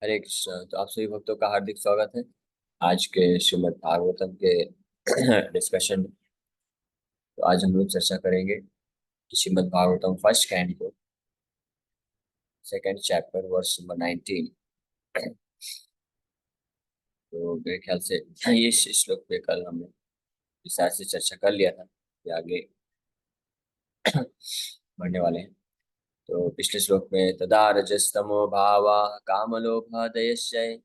हरे कृष्ण। तो आप सभी भक्तों का हार्दिक स्वागत है आज के श्रीमद् भागवतम के डिस्कशन में। तो आज हम लोग चर्चा करेंगे कि Shrimad Bhagavatam first canto second chapter verse number 19। तो मेरे ख्याल से ये श्लोक पे कल हमने विस्तार से चर्चा कर लिया था कि आगे बढ़ने वाले हैं। तो पिछले श्लोक में तदा रजस्तमो भावा कामलोभादयश्चय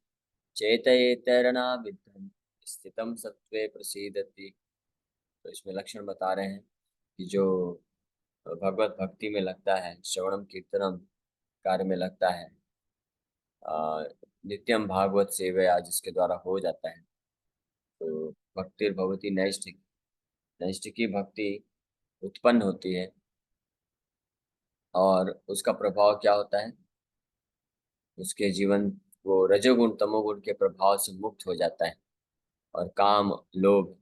चेतयेतरणा विद्धं स्थितं सत्त्वे प्रसीदति। तो इसमें लक्षण बता रहे हैं कि जो भगवत भक्ति में लगता है, श्रवणम कीर्तनम कार्य में लगता है, आ, नित्यम भागवत सेवया जिसके द्वारा हो जाता है, तो भक्तिर्भवती नैष्ठिक नैष्ठिकी भक्ति उत्पन्न होती है। और उसका प्रभाव क्या होता है? उसके जीवन वो रजोगुण तमोगुण के प्रभाव से मुक्त हो जाता है और काम लोभ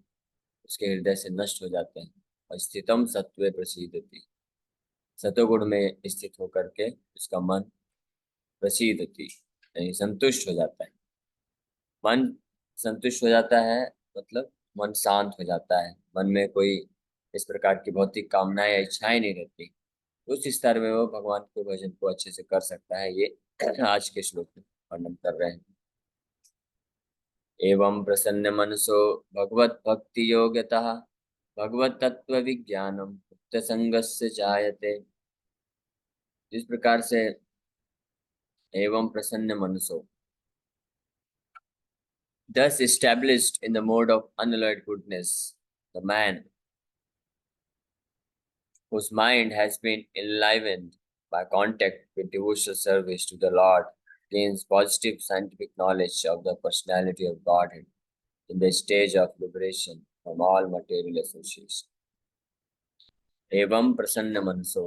उसके हृदय से नष्ट हो जाते हैं और स्थितम सत्वे प्रसीदति, सतोगुण में स्थित होकर के उसका मन प्रसीदति यानी संतुष्ट हो जाता है। मन संतुष्ट हो जाता है मतलब मन शांत हो जाता है, मन में कोई इस प्रकार की भौतिक कामनाएं या इच्छाएं नहीं रहती। उस स्तर में वो भगवान के भजन को अच्छे से कर सकता है। ये आज के श्लोक में वर्णन कर रहे हैं। एवं प्रसन्न मनसो भगवत भक्ति योग्यतः भगवत तत्व विज्ञानम मुक्त संगस्य जायते। जिस प्रकार से एवं प्रसन्न मनसो, thus established in the mode of unalloyed goodness, the man whose mind has been enlivened by contact with devotional service to the Lord gains positive scientific knowledge of the personality of Godhead in the stage of liberation from all material association. एवं प्रसन्न मनसो,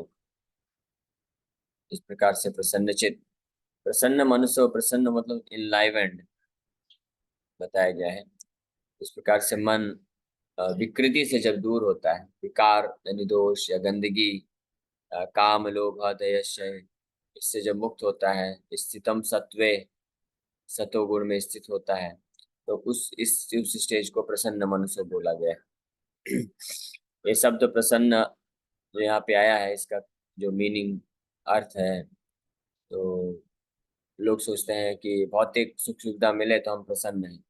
इस प्रकार से प्रसन्न चित्त, प्रसन्न मनसो, प्रसन्न मतलब इनलाइवेंड बताया गया है। इस प्रकार से मन विकृति से जब दूर होता है, विकार यानी दोष या गंदगी, काम लोभ दयशय, इससे जब मुक्त होता है, स्थितम सत्वे सतोगुण में स्थित होता है, तो उस स्टेज को प्रसन्न मन से बोला गया है। ये शब्द प्रसन्न जो यहाँ पे आया है, इसका जो मीनिंग अर्थ है, तो लोग सोचते हैं कि भौतिक सुख सुविधा मिले तो हम प्रसन्न हैं।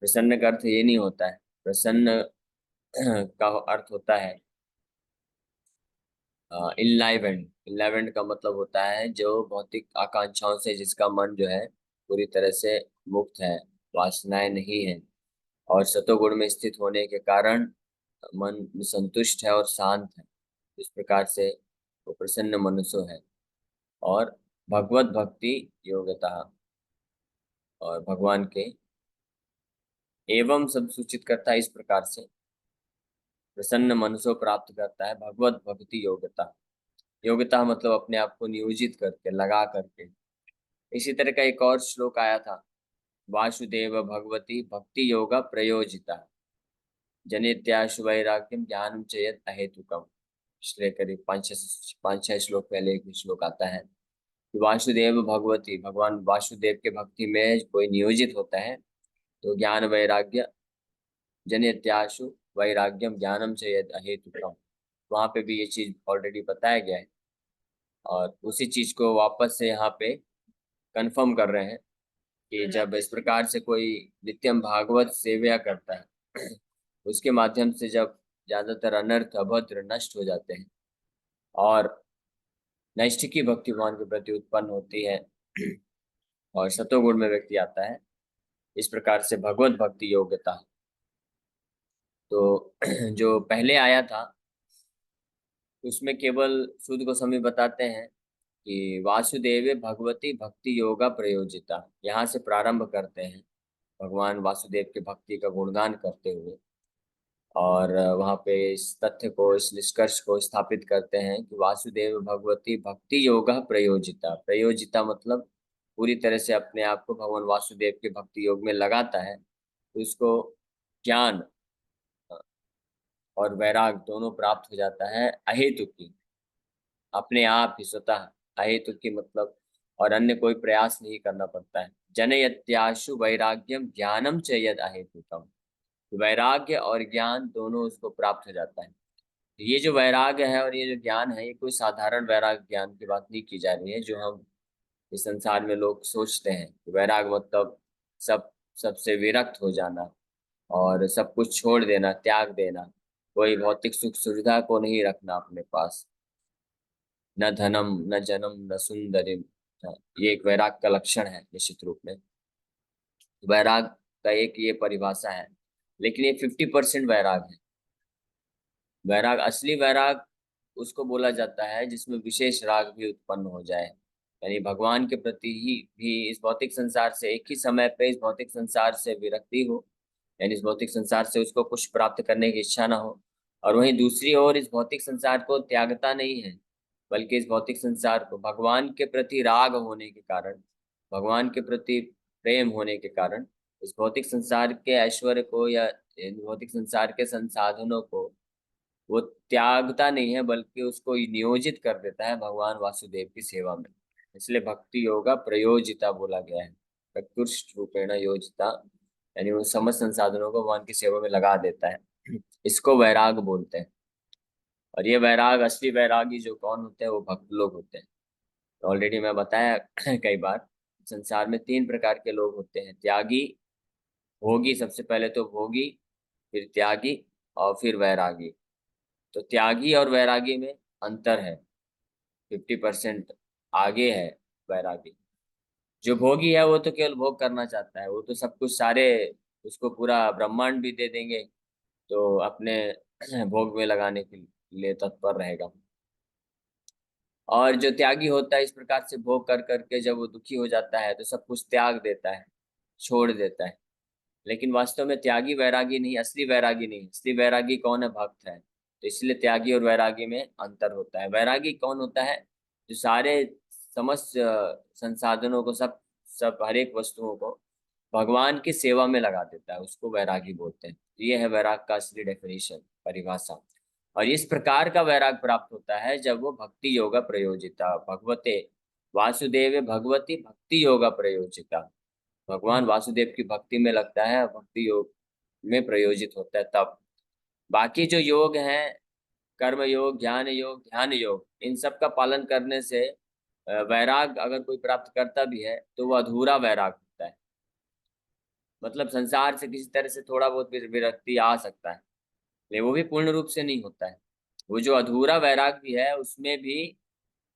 प्रसन्न का अर्थ ये नहीं होता है। प्रसन्न का अर्थ होता है इनलाइवेंड। इनलाइवेंड का मतलब होता है जो भौतिक आकांक्षाओं से जिसका मन जो है पूरी तरह से मुक्त है, वासनाएं नहीं है, और सतोगुण में स्थित होने के कारण मन संतुष्ट है और शांत है। इस प्रकार से वो प्रसन्न मनुष्य है। और भगवत भक्ति योग्यता, और भगवान के एवं सब सूचित करता है। इस प्रकार से प्रसन्न मनुष्य प्राप्त करता है भगवत भक्ति योग्यता। योग्यता मतलब अपने आप को नियोजित करके, लगा करके। इसी तरह का एक और श्लोक आया था, वासुदेव भगवती भक्ति योगा प्रयोजिता जनित्याशु वैराग्यम ज्ञानम चयत अहेतुकम। पिछले करीब पाँच छह श्लोक पहले एक श्लोक आता है कि वासुदेव भगवती, भगवान वासुदेव के भक्ति में कोई नियोजित होता है तो ज्ञान वैराग्य जनित्याशु वैराग्यम ज्ञानम चयत अहेतुकम, वहां पे भी ये चीज ऑलरेडी बताया गया है। और उसी चीज को वापस से यहाँ पे कंफर्म कर रहे हैं कि जब इस प्रकार से कोई नित्यम भागवत सेवया करता है, उसके माध्यम से जब ज्यादातर अनर्थ अभद्र नष्ट हो जाते हैं और नैष्ठिकी भक्ति भगवान के प्रति उत्पन्न होती है और सतोगुण में व्यक्ति आता है, इस प्रकार से भगवत भक्ति योग्यता। तो जो पहले आया था उसमें केवल शुद्ध गोस्वामी बताते हैं कि वासुदेव भगवती भक्ति योगा प्रयोजिता, यहाँ से प्रारंभ करते हैं भगवान वासुदेव के भक्ति का गुणगान करते हुए। और वहाँ पे इस तथ्य को, इस निष्कर्ष को स्थापित करते हैं कि वासुदेव भगवती भक्ति योगा प्रयोजिता। प्रयोजिता मतलब पूरी तरह से अपने आप को भगवान वासुदेव के भक्ति योग में लगाता है, तो उसको ज्ञान और वैराग दोनों प्राप्त हो जाता है अहेतुकी, अपने आप ही स्वतः। अहेतुकी मतलब और अन्य कोई प्रयास नहीं करना पड़ता है। जनयत्याशु वैराग्यम ज्ञानम च यद अहेतुकम। वैराग्य और ज्ञान दोनों उसको प्राप्त हो जाता है। ये जो वैराग्य है और ये जो ज्ञान है, ये कोई साधारण वैराग्य ज्ञान की बात नहीं की जा रही है जो हम इस संसार में लोग सोचते हैं। वैराग मतलब सब सबसे विरक्त हो जाना और सब कुछ छोड़ देना, त्याग देना, कोई भौतिक सुख सुविधा को नहीं रखना अपने पास, न धनम न जनम न सुंदरिम। ये एक वैराग का लक्षण है निश्चित रूप में। वैराग का एक ये परिभाषा है। लेकिन ये 50% वैराग है। वैराग, असली वैराग उसको बोला जाता है जिसमें विशेष राग भी उत्पन्न हो जाए, यानी भगवान के प्रति ही भी इस भौतिक संसार से एक ही समय पे इस भौतिक संसार से विरक्ति हो, यानी इस भौतिक संसार से उसको कुछ प्राप्त करने की इच्छा ना हो, और वहीं दूसरी ओर इस भौतिक संसार को त्यागता नहीं है, बल्कि इस भौतिक संसार को भगवान के प्रति राग होने के कारण, भगवान के प्रति प्रेम होने के कारण इस भौतिक संसार के ऐश्वर्य को या इन भौतिक संसार के संसाधनों को वो त्यागता नहीं है, बल्कि उसको नियोजित कर देता है भगवान वासुदेव की सेवा में। इसलिए भक्ति योगा प्रयोजिता बोला गया है, प्रकृष्ट रूपेण योजिता, यानी उन समस्त संसाधनों को भगवान की सेवा में लगा देता है। इसको वैराग बोलते हैं। और ये वैराग, असली वैरागी जो कौन होते हैं, वो भक्त लोग होते हैं। ऑलरेडी मैं बताया कई बार, संसार में 3 प्रकार के लोग होते हैं: त्यागी, भोगी, सबसे पहले तो भोगी, फिर त्यागी, और फिर वैरागी। तो त्यागी और वैरागी में अंतर है। 50% आगे है वैरागी। जो भोगी है वो तो केवल भोग करना चाहता है, वो तो सब कुछ सारे, उसको पूरा ब्रह्मांड भी दे देंगे तो अपने भोग में लगाने के लिए तत्पर रहेगा। और जो त्यागी होता है, इस प्रकार से भोग कर करके जब वो दुखी हो जाता है तो सब कुछ त्याग देता है, छोड़ देता है। लेकिन वास्तव में त्यागी वैरागी नहीं, असली वैरागी नहीं। असली वैरागी कौन है? भक्त है। तो इसलिए त्यागी और वैरागी में अंतर होता है। वैरागी कौन होता है? जो सारे समस्त संसाधनों को, सब सब हर एक वस्तुओं को भगवान की सेवा में लगा देता है, उसको वैरागी बोलते हैं। तो ये है वैराग का असली डेफिनेशन, परिभाषा। और इस प्रकार का वैराग प्राप्त होता है जब वो भक्ति योगा प्रयोजिता भगवते वासुदेव भगवती भक्ति योगा प्रयोजिता, भगवान वासुदेव की भक्ति में लगता है, भक्ति योग में प्रयोजित होता है तब। बाकी जो योग हैं, कर्म योग, ज्ञान योग, ध्यान योग, इन सब का पालन करने से वैराग अगर कोई प्राप्त करता भी है तो वो अधूरा वैराग होता है। मतलब संसार से किसी तरह से थोड़ा बहुत विरक्ति आ सकता है, लेकिन वो भी पूर्ण रूप से नहीं होता है। वो जो अधूरा वैराग भी है उसमें भी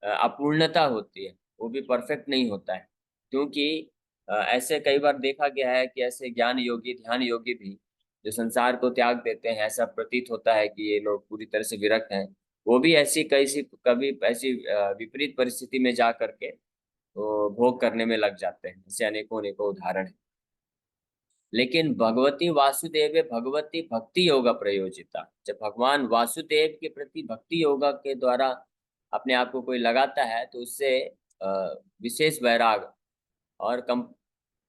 अपूर्णता होती है, वो भी परफेक्ट नहीं होता है। क्योंकि ऐसे कई बार देखा गया है कि ऐसे ज्ञान योगी, ध्यान योगी भी जो संसार को त्याग देते हैं, ऐसा प्रतीत होता है कि ये लोग पूरी तरह से विरक्त हैं, वो भी ऐसी कैसी कभी ऐसी विपरीत परिस्थिति में जा करके वो भोग करने में लग जाते हैं। ऐसे अनेकों अनेकों उदाहरण है। लेकिन भगवती वासुदेव भगवती भक्ति योगा प्रयोजिता, जब भगवान वासुदेव के प्रति भक्ति योगा के द्वारा अपने आप को कोई लगाता है तो उससे विशेष वैराग और कम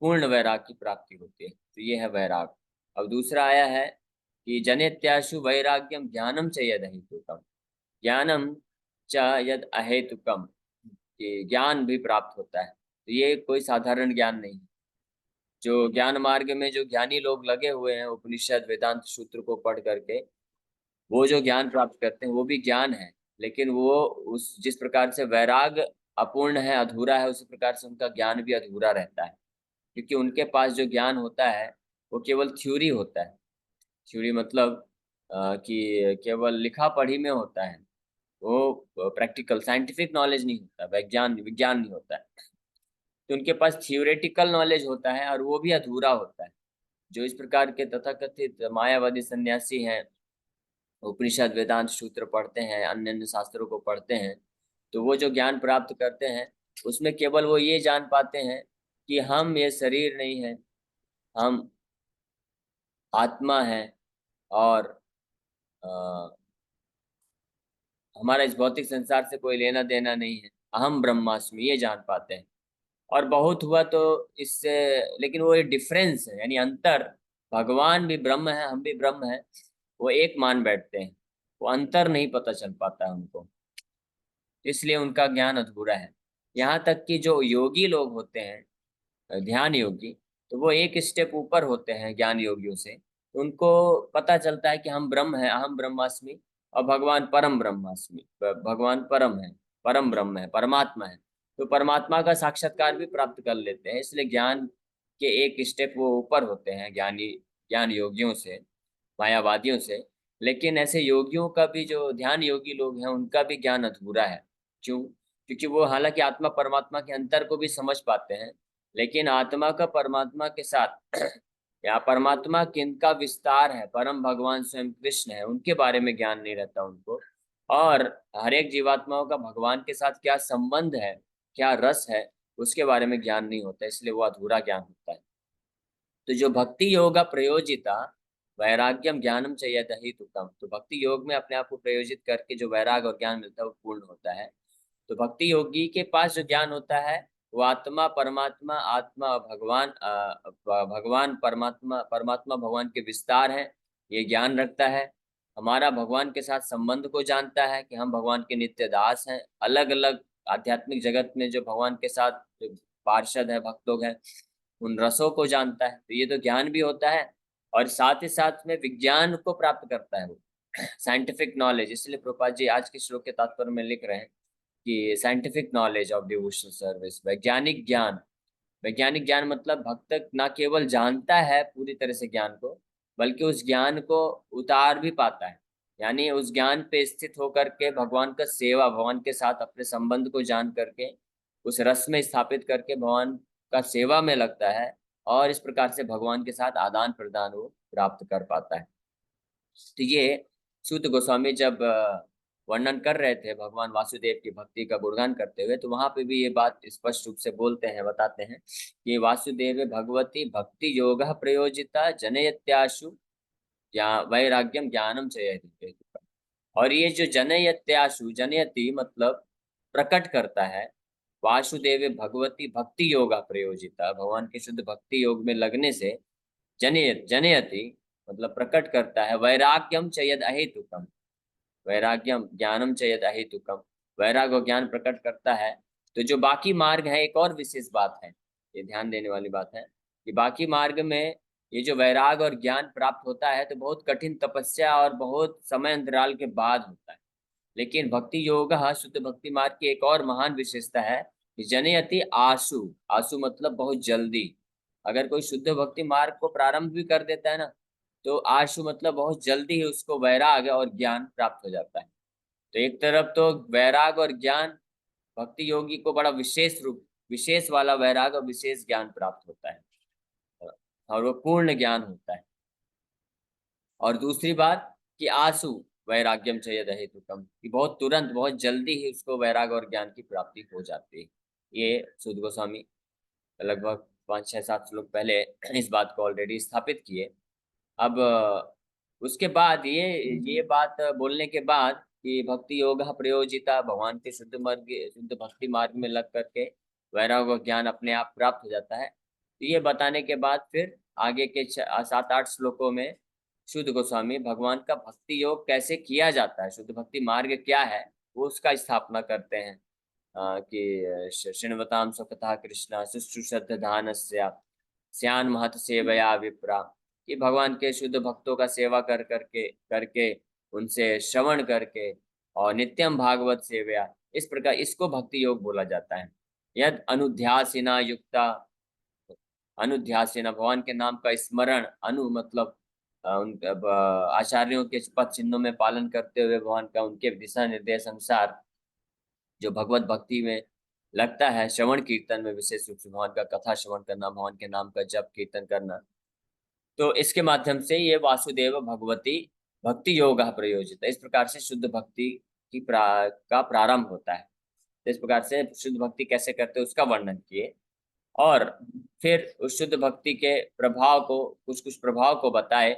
पूर्ण वैराग की प्राप्ति होती है। तो ये है वैराग। अब दूसरा आया है कि जनेत्याशु वैराग्यम ज्ञानम च यद अहेतुकम। ज्ञानम च यद अहेतुकम, कि ज्ञान भी प्राप्त होता है। तो ये कोई साधारण ज्ञान नहीं। जो ज्ञान मार्ग में जो ज्ञानी लोग लगे हुए हैं, उपनिषद वेदांत सूत्र को पढ़ करके वो जो ज्ञान प्राप्त करते हैं वो भी ज्ञान है। लेकिन वो उस जिस प्रकार से वैराग अपूर्ण है, अधूरा है, उसी प्रकार से उनका ज्ञान भी अधूरा रहता है। क्योंकि उनके पास जो ज्ञान होता है वो केवल थ्योरी होता है। थ्योरी मतलब कि केवल लिखा पढ़ी में होता है। वो प्रैक्टिकल साइंटिफिक नॉलेज नहीं होता, विज्ञान विज्ञान नहीं होता है। तो उनके पास थियोरेटिकल नॉलेज होता है और वो भी अधूरा होता है। जो इस प्रकार के तथाकथित मायावादी सन्यासी हैं, उपनिषद वेदांत सूत्र पढ़ते हैं, अन्य अन्य शास्त्रों को पढ़ते हैं, तो वो जो ज्ञान प्राप्त करते हैं उसमें केवल वो ये जान पाते हैं कि हम ये शरीर नहीं है, हम आत्मा है, और अ, हमारा इस भौतिक संसार से कोई लेना देना नहीं है, अहम ब्रह्मास्मि, ये जान पाते हैं। और बहुत हुआ तो इससे, लेकिन वो एक डिफरेंस है, यानी अंतर, भगवान भी ब्रह्म है, हम भी ब्रह्म है, वो एक मान बैठते हैं। वो अंतर नहीं पता चल पाता है उनको, इसलिए उनका ज्ञान अधूरा है। यहाँ तक कि जो योगी लोग होते हैं, ध्यान योगी, तो वो एक स्टेप ऊपर होते हैं ज्ञान योगियों से। उनको पता चलता है कि हम ब्रह्म है, अहम ब्रह्मास्मि, और भगवान परम ब्रह्मास्मि, भगवान परम है, परम ब्रह्म है, परमात्मा है। तो परमात्मा का साक्षात्कार भी प्राप्त कर लेते हैं, इसलिए ज्ञान के एक स्टेप वो ऊपर होते हैं ज्ञानी, ज्ञान योगियों से, मायावादियों से। लेकिन ऐसे योगियों का भी, जो ध्यान योगी लोग हैं, उनका भी ज्ञान अधूरा है। क्यों? क्योंकि वो हालांकि आत्मा परमात्मा के अंतर को भी समझ पाते हैं, लेकिन आत्मा का परमात्मा के साथ या परमात्मा किनका विस्तार है, परम भगवान स्वयं कृष्ण है, उनके बारे में ज्ञान नहीं रहता उनको। और हर एक जीवात्माओं का भगवान के साथ क्या संबंध है, क्या रस है, उसके बारे में ज्ञान नहीं होता, इसलिए वो अधूरा ज्ञान होता है। तो जो भक्ति योगा प्रयोजिता वैराग्यम ज्ञानम चाहिए हेतुकम, तो भक्ति योग में अपने आप को प्रयोजित करके जो वैराग और ज्ञान मिलता है वो पूर्ण होता है। तो भक्ति योगी के पास जो ज्ञान होता है वो आत्मा परमात्मा, आत्मा और भगवान, भगवान परमात्मा, परमात्मा भगवान के विस्तार है, ये ज्ञान रखता है। हमारा भगवान के साथ संबंध को जानता है कि हम भगवान के नित्य दास हैं। अलग अलग आध्यात्मिक जगत में जो भगवान के साथ जो पार्षद है, भक्त लोग हैं, उन रसों को जानता है। तो ये तो ज्ञान भी होता है, और साथ ही साथ में विज्ञान को प्राप्त करता है वो, साइंटिफिक नॉलेज। इसलिए प्रभुपाद जी आज के श्लोक के तात्पर्य में लिख रहे हैं कि scientific knowledge of devotional service, वैज्ञानिक ज्ञान। वैज्ञानिक ज्ञान मतलब भक्त ना केवल जानता है पूरी तरह से ज्ञान को, बल्कि उस ज्ञान को उतार भी पाता है। यानी उस ज्ञान पे स्थित होकर के भगवान का सेवा, भगवान के साथ अपने संबंध को जान करके उस रस में स्थापित करके भगवान का सेवा में लगता है, और इस प्रकार से भगवान के साथ आदान प्रदान वो प्राप्त कर पाता है। तो ये सूत गोस्वामी जब वर्णन कर रहे थे भगवान वासुदेव की भक्ति का गुणगान करते हुए, तो वहां पे भी ये बात स्पष्ट रूप से बोलते हैं, बताते हैं कि वासुदेव भगवती भक्ति योग प्रयोजिता जनयत्याशु या वैराग्यम ज्ञानम चयति। और ये जो जनयत्याशु, जनयति मतलब प्रकट करता है, वासुदेव भगवती भक्ति योगा प्रयोजिता, भगवान के शुद्ध भक्ति योग में लगने से, जनयति मतलब प्रकट करता है, वैराग्यम च यद अहेतुकम, वैराग्यम ज्ञानम च यद अहेतुकम, वैराग और ज्ञान प्रकट करता है। तो जो बाकी मार्ग है, एक और विशेष बात है, ये ध्यान देने वाली बात है कि बाकी मार्ग में ये जो वैराग और ज्ञान प्राप्त होता है तो बहुत कठिन तपस्या और बहुत समय अंतराल के बाद होता है। लेकिन भक्ति योग, शुद्ध भक्ति मार्ग की एक और महान विशेषता है कि जनयति आशु, आशु मतलब बहुत जल्दी। अगर कोई शुद्ध भक्ति मार्ग को प्रारंभ भी कर देता है ना, तो आशु मतलब बहुत जल्दी ही उसको वैराग और ज्ञान प्राप्त हो जाता है। तो एक तरफ तो वैराग और ज्ञान, भक्ति योगी को बड़ा विशेष रूप, विशेष वाला वैराग और विशेष ज्ञान प्राप्त होता है, और वो पूर्ण ज्ञान होता है। और दूसरी बात कि आंसू वैराग्यम चाहिए हेतुकम, कि बहुत तुरंत, बहुत जल्दी ही उसको वैराग और ज्ञान की प्राप्ति हो जाती है। ये सुध गोस्वामी लगभग 5 6 7 श्लोक पहले इस बात को ऑलरेडी स्थापित किए। अब उसके बाद ये बात बोलने के बाद कि भक्ति योग प्रयोजिता, भगवान के शुद्ध मार्ग, शुद्ध भक्ति मार्ग में लग करके वैराग और ज्ञान अपने आप प्राप्त हो जाता है। तो ये बताने के बाद फिर आगे के 7 8 श्लोकों में शुद्ध गोस्वामी भगवान का भक्ति योग कैसे किया जाता है, शुद्ध भक्ति मार्ग क्या है, वो उसका स्थापना करते हैं। कि शृण्वताम स्वकतः कृष्ण शुश्रूषद्धानस्य स्यान महत सेवया विप्रा, कि भगवान के शुद्ध भक्तों का सेवा कर करके करके उनसे श्रवण करके और नित्यम भागवत सेवया, इस प्रकार इसको भक्ति योग बोला जाता है। यद अनुध्यासिना युक्ता, अनुध्यासिना भगवान के नाम का स्मरण, अनु मतलब उन आचार्यों के पद चिन्हों में पालन करते हुए भगवान का, उनके दिशा निर्देश अनुसार जो भगवत भक्ति में लगता है, श्रवण कीर्तन में विशेष रूप से भगवान का कथा श्रवण करना, भगवान के नाम का जप कीर्तन करना, तो इसके माध्यम से ये वासुदेव भगवती भक्ति योग प्रयोजित है। इस प्रकार से शुद्ध भक्ति की का प्रारंभ होता है। तो इस प्रकार से शुद्ध भक्ति कैसे करते हैं उसका वर्णन किए, और फिर उस शुद्ध भक्ति के प्रभाव को, कुछ कुछ प्रभाव को बताए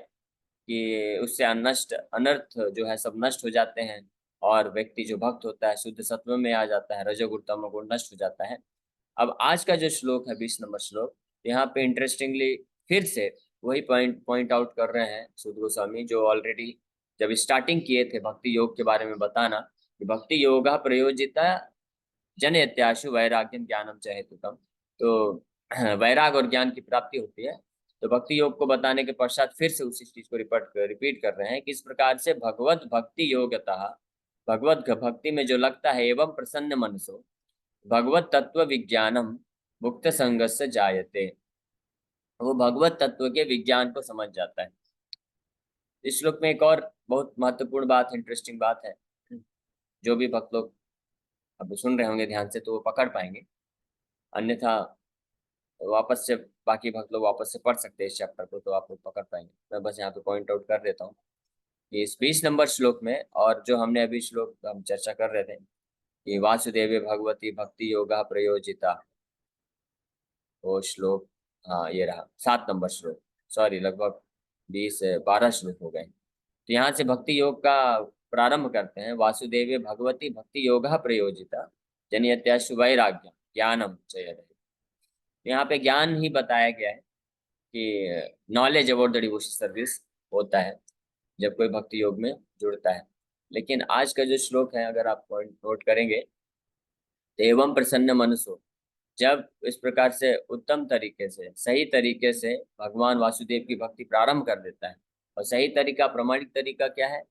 कि उससे अनष्ट अनर्थ जो है सब नष्ट हो जाते हैं, और व्यक्ति जो भक्त होता है शुद्ध सत्व में आ जाता है, रजोगुण तमोगुण नष्ट हो जाता है। अब आज का जो श्लोक है 20 नंबर श्लोक, यहाँ पे इंटरेस्टिंगली फिर से वही पॉइंट आउट कर रहे हैं सुध गोस्वामी, जो ऑलरेडी जब स्टार्टिंग किए थे भक्ति योग के बारे में बताना, कि भक्ति योगा प्रयोजिता जनयत्याशु वैराग्यम ज्ञानम च हेतुकम। तो वैराग और ज्ञान की प्राप्ति होती है। तो भक्ति योग को बताने के पश्चात फिर से उसी चीज को रिपीट कर रहे हैं कि इस प्रकार से भगवत भक्ति योग्यता, भगवत भक्ति में जो लगता है, एवं प्रसन्न मनसो भगवत तत्व विज्ञानम मुक्त संगस्य जायते, वो भगवत तत्व के विज्ञान को समझ जाता है। इस श्लोक में एक और बहुत महत्वपूर्ण बात, इंटरेस्टिंग बात है, जो भी भक्त लोग अब सुन रहे होंगे ध्यान से तो वो पकड़ पाएंगे, अन्यथा वापस से बाकी भक्त लोग वापस से पढ़ सकते हैं इस चैप्टर को, तो आप लोग पकड़ पाएंगे। मैं बस यहाँ पे पॉइंट आउट कर देता हूँ कि इस 20 नंबर श्लोक में, और जो हमने अभी श्लोक हम चर्चा कर रहे थे कि वासुदेव भगवती भक्ति योगा प्रयोजिता, वो श्लोक, हाँ ये रहा 7 नंबर श्लोक, सॉरी लगभग 12 श्लोक हो गए। तो यहाँ से भक्ति योग का प्रारंभ करते हैं। वासुदेव भगवती भक्ति योगा प्रयोजिता जनयत्याशु वैराग्यम ज्ञानम च। यहाँ पे ज्ञान ही बताया गया है कि knowledge about the devotion service होता है जब कोई भक्ति योग में जुड़ता है। लेकिन आज का जो श्लोक है, अगर आप पॉइंट नोट करेंगे, तो एवं प्रसन्न मनसो, जब इस प्रकार से उत्तम तरीके से, सही तरीके से भगवान वासुदेव की भक्ति प्रारंभ कर देता है। और सही तरीका, प्रमाणिक तरीका क्या है?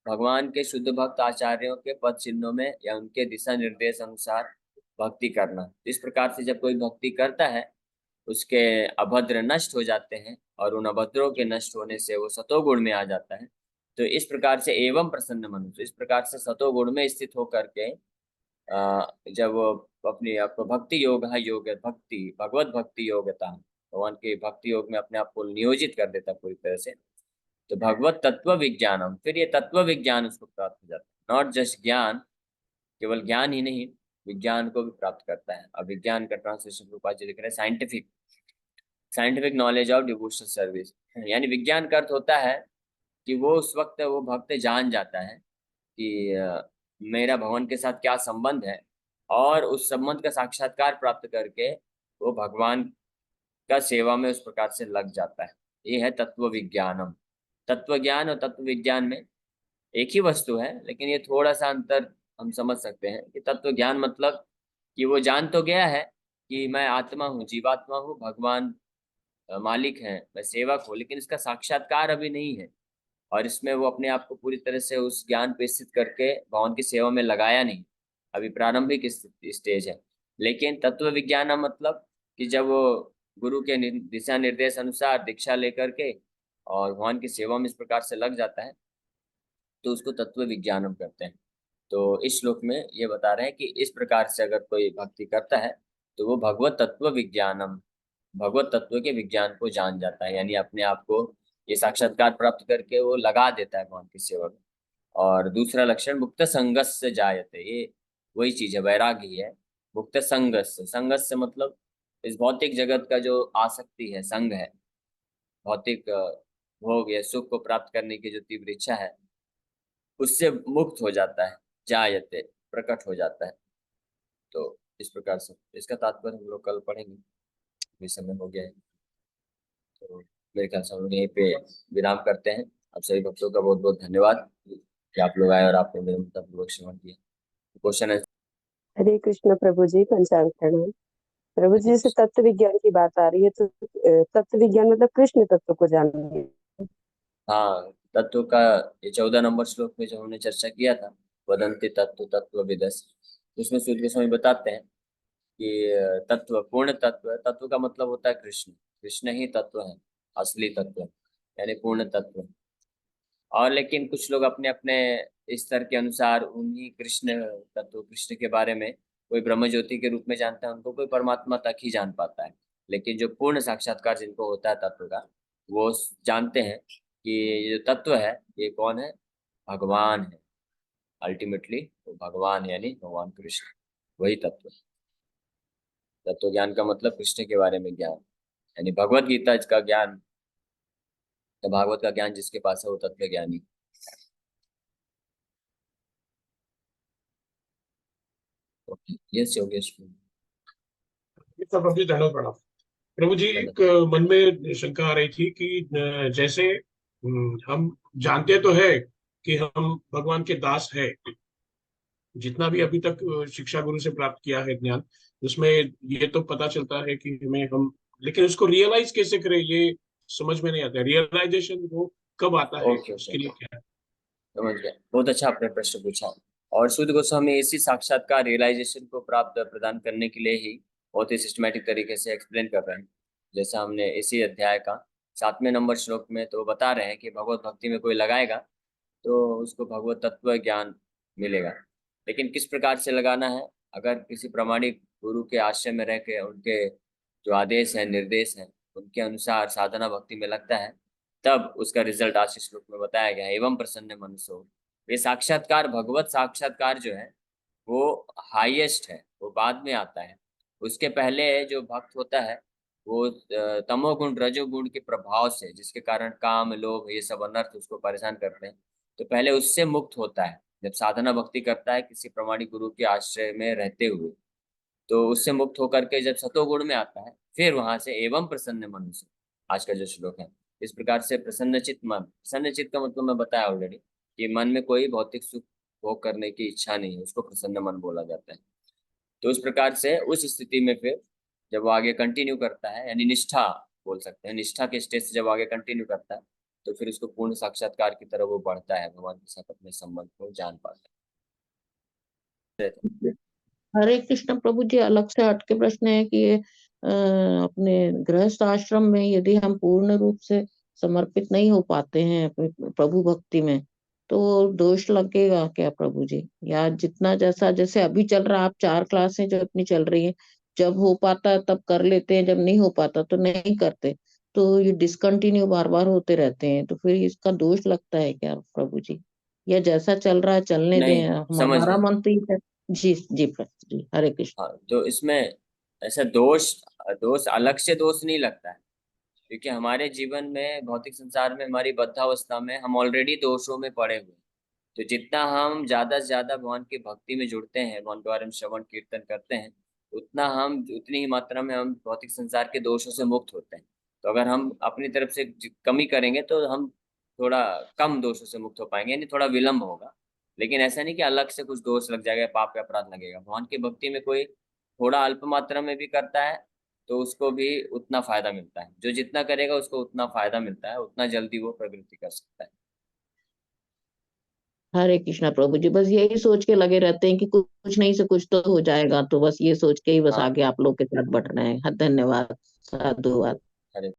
भगवान के शुद्ध भक्त आचार्यों के पद चिन्हों में या उनके दिशा निर्देश अनुसार भक्ति करना। इस प्रकार से जब कोई भक्ति करता है, उसके अभद्र नष्ट हो जाते हैं, और उन अभद्रों के नष्ट होने से वो सतोगुण में आ जाता है। तो इस प्रकार से एवं प्रसन्न मनुष्य, इस प्रकार से सतोगुण में स्थित होकर के जब वो अपनी आपको भक्ति योग है, योग भक्ति, भगवत भक्ति योग्यता, भगवान के भक्ति योग में अपने आप को नियोजित कर देता पूरी तरह से, तो भगवत तत्व विज्ञानम, फिर ये तत्व विज्ञान उसको प्राप्त हो जाता है। नॉट जस्ट ज्ञान, केवल ज्ञान ही नहीं, विज्ञान को भी प्राप्त करता है। अब विज्ञान का ट्रांसलेशन रूपा जी लिख रहे हैं scientific, scientific knowledge of devotional service. यानी विज्ञान का अर्थ होता है कि वो उस वक्त वो भक्त जान जाता है कि मेरा भगवान के साथ क्या संबंध है, और उस संबंध का साक्षात्कार प्राप्त करके वो भगवान का सेवा में उस प्रकार से लग जाता है। ये है तत्व विज्ञानम। तत्व ज्ञान और तत्व विज्ञान में एक ही वस्तु है, लेकिन ये थोड़ा सा अंतर हम समझ सकते हैं कि तत्व ज्ञान मतलब कि वो जान तो गया है कि मैं आत्मा हूँ, जीवात्मा हूँ, भगवान मालिक हैं, मैं सेवक हूँ, लेकिन इसका साक्षात्कार अभी नहीं है, और इसमें वो अपने आप को पूरी तरह से उस ज्ञान पे स्थित करके भगवान की सेवा में लगाया नहीं, अभी प्रारंभिक स्टेज है। लेकिन तत्व विज्ञान का मतलब कि जब वो गुरु के दिशा निर्देश अनुसार दीक्षा लेकर के और भगवान की सेवा में इस प्रकार से लग जाता है, तो उसको तत्व विज्ञानम करते हैं। तो इस श्लोक में ये बता रहे हैं कि इस प्रकार से अगर कोई भक्ति करता है तो वो भगवत तत्व विज्ञानम, भगवत तत्व के विज्ञान को जान जाता है, यानी अपने आप को ये साक्षात्कार प्राप्त करके वो लगा देता है भगवान की सेवा में। और दूसरा लक्षण मुक्त संगस से जायते, ये वही चीज है, वैराग्य ही है। मुक्त संगस, संगस से मतलब इस भौतिक जगत का जो आसक्ति है, संग है, भौतिक भोग या सुख को प्राप्त करने की जो तीव्र इच्छा है, उससे मुक्त हो जाता है, जायते प्रकट हो जाता है। तो इस प्रकार से इसका तात्पर्य हम लोग कल पढ़ेंगे, अभी समय हो गया है। तो मेरे ख्याल से हम लोग यहीं पे विराम करते हैं। आप सभी भक्तों का बहुत बहुत धन्यवाद कि आप लोग आए और आपने मेरे मुताबिक श्रवण किया। क्वेश्चन है? हरे कृष्ण प्रभु जी, पंचांग प्रणाम। प्रभु जी से तत्व विज्ञान की बात आ रही है, तो तत्व विज्ञान मतलब कृष्ण तत्व को जानना। हाँ, तत्व का ये 14 नंबर श्लोक में जो हमने चर्चा किया था, वदंती तत्व तत्व विदस, उसमें सूर्य गोस्वामी बताते हैं कि तत्व पूर्ण तत्व, तत्व का मतलब होता है कृष्ण, कृष्ण ही तत्व है, असली तत्व, यानी पूर्ण तत्व। और लेकिन कुछ लोग अपने अपने स्तर के अनुसार उन्हीं कृष्ण तत्व, कृष्ण के बारे में कोई ब्रह्म ज्योति के रूप में जानता है, उनको कोई परमात्मा तक ही जान पाता है। लेकिन जो पूर्ण साक्षात्कार जिनको होता है तत्व का, वो जानते हैं कि ये जो तत्व है ये कौन है? भगवान है। अल्टीमेटली वो भगवान यानी भगवान कृष्ण, वही तत्व है। तत्व ज्ञान का मतलब कृष्ण के बारे में ज्ञान, यानी भगवत गीता का ज्ञान, तो भागवत का ज्ञान जिसके पास है वो तत्व ज्ञानी। यस योगेश। प्रभु जी धन्यवाद प्रणाम। प्रभु जी, एक मन में शंका आ रही थी कि जैसे हम जानते तो है कि हम भगवान के दास है, जितना भी अभी तक शिक्षा गुरु से प्राप्त किया है ज्ञान, उसमें ये तो पता चलता है कि हमें हम, लेकिन उसको रियलाइज कैसे करें ये समझ में नहीं आता। रियलाइजेशन वो कब आता है, ओके ओके, उसके लिए क्या है? समझ गया। बहुत अच्छा आपने प्रश्न पूछा। और शुद्ध गोस्वामी इसी साक्षात्कार रियलाइजेशन को प्राप्त प्रदान करने के लिए ही बहुत ही सिस्टमेटिक तरीके से एक्सप्लेन कर रहे हैं। जैसा हमने इसी अध्याय का 7वें नंबर श्लोक में तो बता रहे हैं कि भगवत भक्ति में कोई लगाएगा तो उसको भगवत तत्व ज्ञान मिलेगा। लेकिन किस प्रकार से लगाना है? अगर किसी प्रामाणिक गुरु के आश्रय में रह के उनके जो आदेश है निर्देश है उनके अनुसार साधना भक्ति में लगता है, तब उसका रिजल्ट आज के श्लोक में बताया गया है। एवं प्रसन्न मन सो, ये साक्षात्कार भगवत साक्षात्कार जो है वो हाईएस्ट है, वो बाद में आता है। उसके पहले जो भक्त होता है वो तमोगुण रजोगुण के प्रभाव से, जिसके कारण काम लोभ ये सब अनर्थ उसको परेशान करते हैं, तो पहले उससे मुक्त होता है। जब साधना भक्ति करता है किसी प्रमाणिक गुरु के आश्रय में रहते हुए, तो उससे मुक्त होकर के जब सतोगुण में आता है, फिर वहां से एवं प्रसन्न मन से, आज का जो श्लोक है, इस प्रकार से प्रसन्न चित्त मन। प्रसन्न चित्त का मतलब मैं बताया ऑलरेडी कि मन में कोई भौतिक सुख भोग करने की इच्छा नहीं है, उसको प्रसन्न मन बोला जाता है। तो उस प्रकार से उस स्थिति में फिर जब वो आगे कंटिन्यू करता है, यानी निष्ठा बोल सकते हैं, निष्ठा के स्टेज से जब आगे कंटिन्यू करता है तो फिर उसको पूर्ण साक्षात्कार की तरफ वो बढ़ता है, भगवान के साथ अपने संबंध को जान पाता है। हरे कृष्ण प्रभु जी, अलग से हटके प्रश्न है कि ये अपने गृहस्थ आश्रम में यदि हम पूर्ण रूप से समर्पित नहीं हो पाते हैं प्रभु भक्ति में, तो दोष लगेगा क्या प्रभु जी? या जितना जैसा जैसे अभी चल रहा, आप 4 क्लासें जो अपनी चल रही है, जब हो पाता है तब कर लेते हैं, जब नहीं हो पाता तो नहीं करते, तो ये डिसकंटिन्यू बार बार होते रहते हैं, तो फिर इसका दोष लगता है क्या प्रभु जी? या जैसा चल रहा है चलने दें, नहीं, समझ हमारा गए। मन तो ये है। जी जी प्रभु जी, हरे कृष्ण। हाँ, तो इसमें ऐसा दोष दोष अलग से दोष नहीं लगता है, क्योंकि हमारे जीवन में भौतिक संसार में हमारी बद्धावस्था में हम ऑलरेडी दोषों में पड़े हुए हैं। तो जितना हम ज्यादा से ज्यादा भगवान की भक्ति में जुड़ते हैं, भगवान के बारे में श्रवण कीर्तन करते हैं, उतना हम उतनी ही मात्रा में हम भौतिक संसार के दोषों से मुक्त होते हैं। तो अगर हम अपनी तरफ से कमी करेंगे तो हम थोड़ा कम दोषों से मुक्त हो पाएंगे, यानी थोड़ा विलम्ब होगा। लेकिन ऐसा नहीं कि अलग से कुछ दोष लग जाएगा, पाप या अपराध लगेगा। भगवान की भक्ति में कोई थोड़ा अल्प मात्रा में भी करता है तो उसको भी उतना फायदा मिलता है। जो जितना करेगा उसको उतना फायदा मिलता है, उतना जल्दी वो प्रगति कर सकता है। हरे कृष्णा प्रभु जी, बस यही सोच के लगे रहते हैं कि कुछ नहीं से कुछ तो हो जाएगा, तो बस ये सोच के ही बस हाँ, आगे आप लोग के साथ बढ़ रहे हैं। धन्यवाद, साधुवाद। हरे